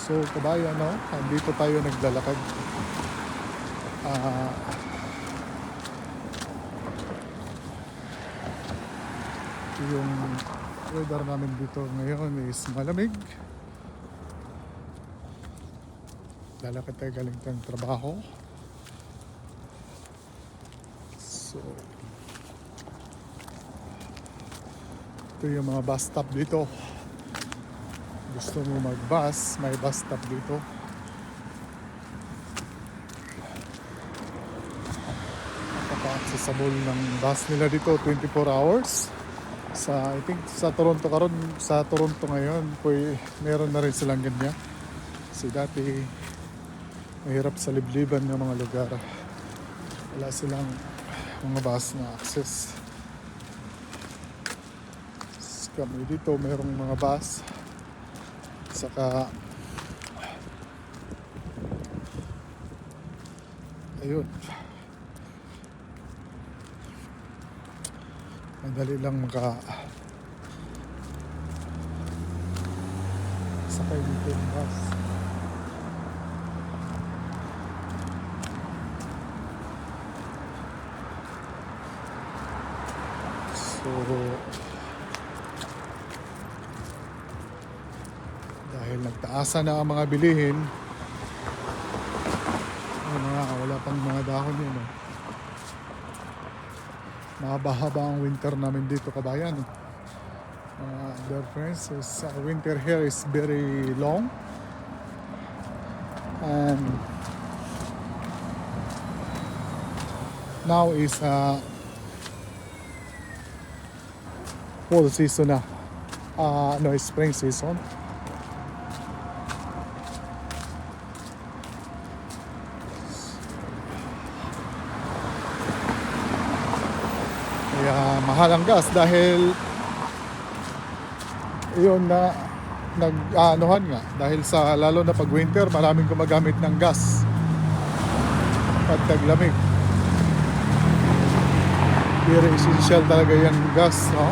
So kabayan, no? Dito tayo naglalakad. Ah, yung weather namin dito ngayon is malamig. Lalakad tayo galing ng trabaho. So ito yung mga bus stop dito. Gusto mo mag-bus, may bus stop dito. Napaka-accessible ng bus nila dito, 24 hours. I think sa Toronto ngayon, meron na rin silang ganyan. Kasi dati mahirap sa libliban ng mga lugar. Wala silang mga bus na access. Kami dito mayroong mga bus. Saka ayun, madali lang sakay dito ng bus. So dahil nagtaasan na ang mga bilihin, wala pang mga dahon yun. Mahaba-haba ang winter namin dito, kabayan. Dear friends, winter here is very long. And now is fall season na. Spring season. Kaya mahal ang gas dahil yun na nag-aanohan nga dahil sa lalo na pag winter maraming gumagamit ng gas pag taglamig. Very essential talaga yung gas, no?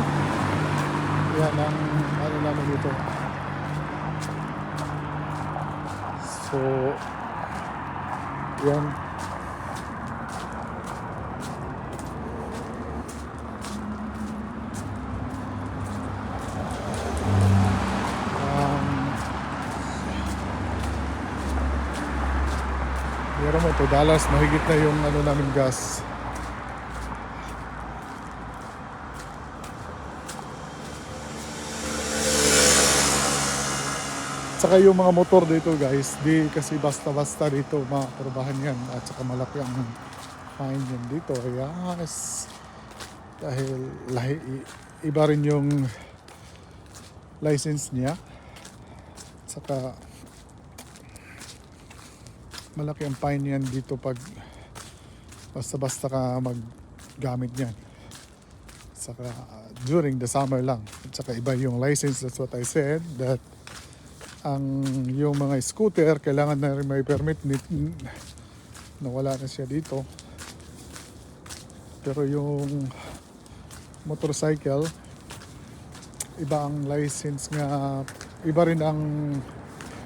Yan ang namin dito. So yan. Pero mo $2 mahigit na yung namin gas. Saka yung mga motor dito, guys, di kasi basta-basta dito maaprubahan yan. At saka malaki ang fine yan dito. Yes. Dahil iba rin yung license niya. At saka malaki ang fine yan dito pag basta-basta ka maggamit yan. Saka during the summer lang. At saka iba yung license. That's what I said, that yung mga scooter kailangan na rin may permit. Nawala na siya dito. Pero yung motorcycle, iba ang license nga, iba rin ang,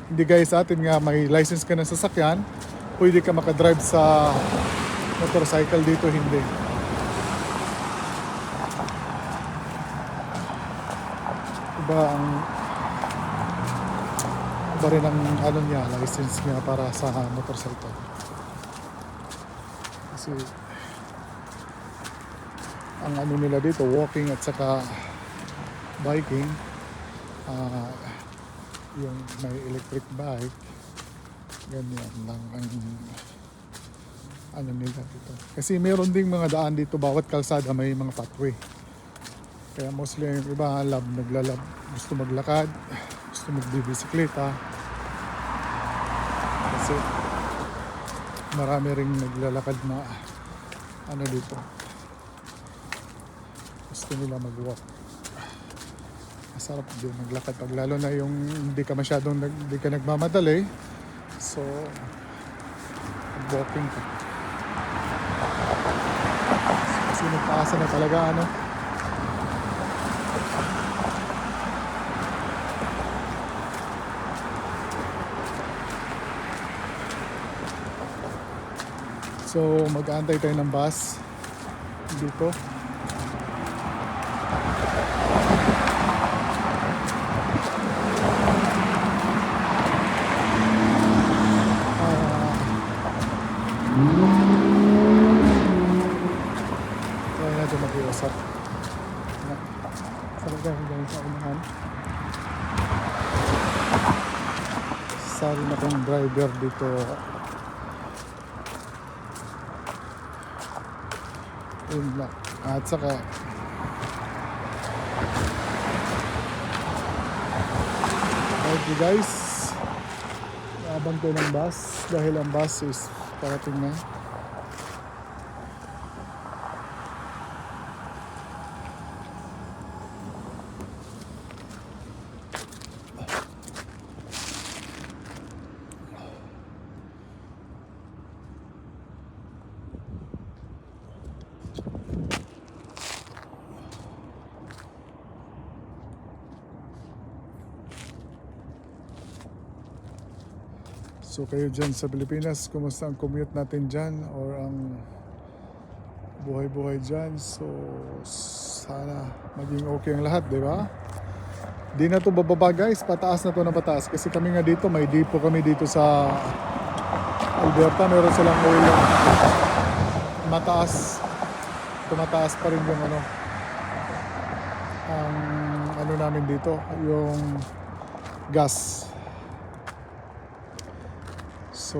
hindi guys sa atin nga may license ka ng sasakyan, pwede ka makadrive sa motorcycle, dito hindi. Iba rin ang niya, license niya para sa motorcycle. Kasi ang nila dito, walking at saka biking, yung may electric bike, ganyan lang ang nila dito. Kasi meron ding mga daan dito, bawat kalsada may mga pathway. Kaya mostly yung iba gusto maglakad, gusto magbibisikleta. Kasi marami ring naglalakad na dito. Gusto nila mag-walk. Masarap din maglakad pag lalo na yung hindi ka nagmamadali. So walking ka. Kasi nagtaasa na talaga So mag-aantay tayo ng bus dito. Kaya natin mag-iusap. Talaga hanggang sa unahan. Sari na kong driver dito. Yun lang. At saka okay guys, abang ko ng bus dahil ang bus is parating na. So kayo dyan sa Pilipinas, kumusta ang commute natin dyan or ang buhay-buhay dyan? So sana maging okay ang lahat, di ba? Di na to bababa guys, pataas na to na pataas. Kasi kami nga dito, may depot kami dito sa Alberta. Meron silang oil mataas. Tumataas pa rin yung ang ano namin dito, yung gas. So,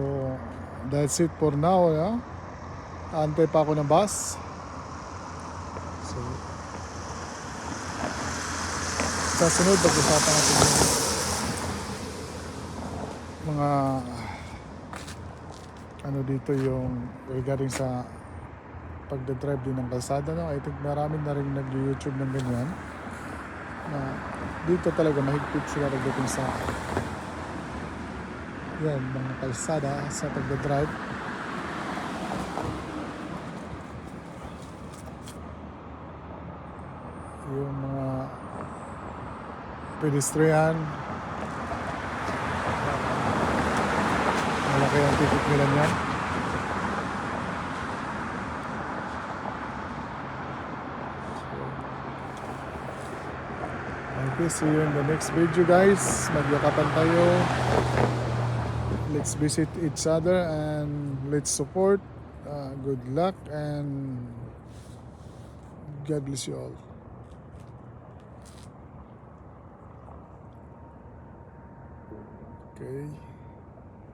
that's it for now. Yeah? Antay pa ako ng bus. So, sa sunod, pag-usapan natin yung mga ano dito yung regarding sa pagdadrive din ng kalsada. No? I think marami na rin nag-YouTube ng ganyan. Na dito talaga mahigpit sila pagdating sa yan, mga kalsada sa pagdadrive. Yung mga pedestrian, malaki ang ticket nila niyan. Okay, see you in the next video guys. Magyakapan tayo. Let's visit each other and let's support. Good luck and God bless you all. Okay.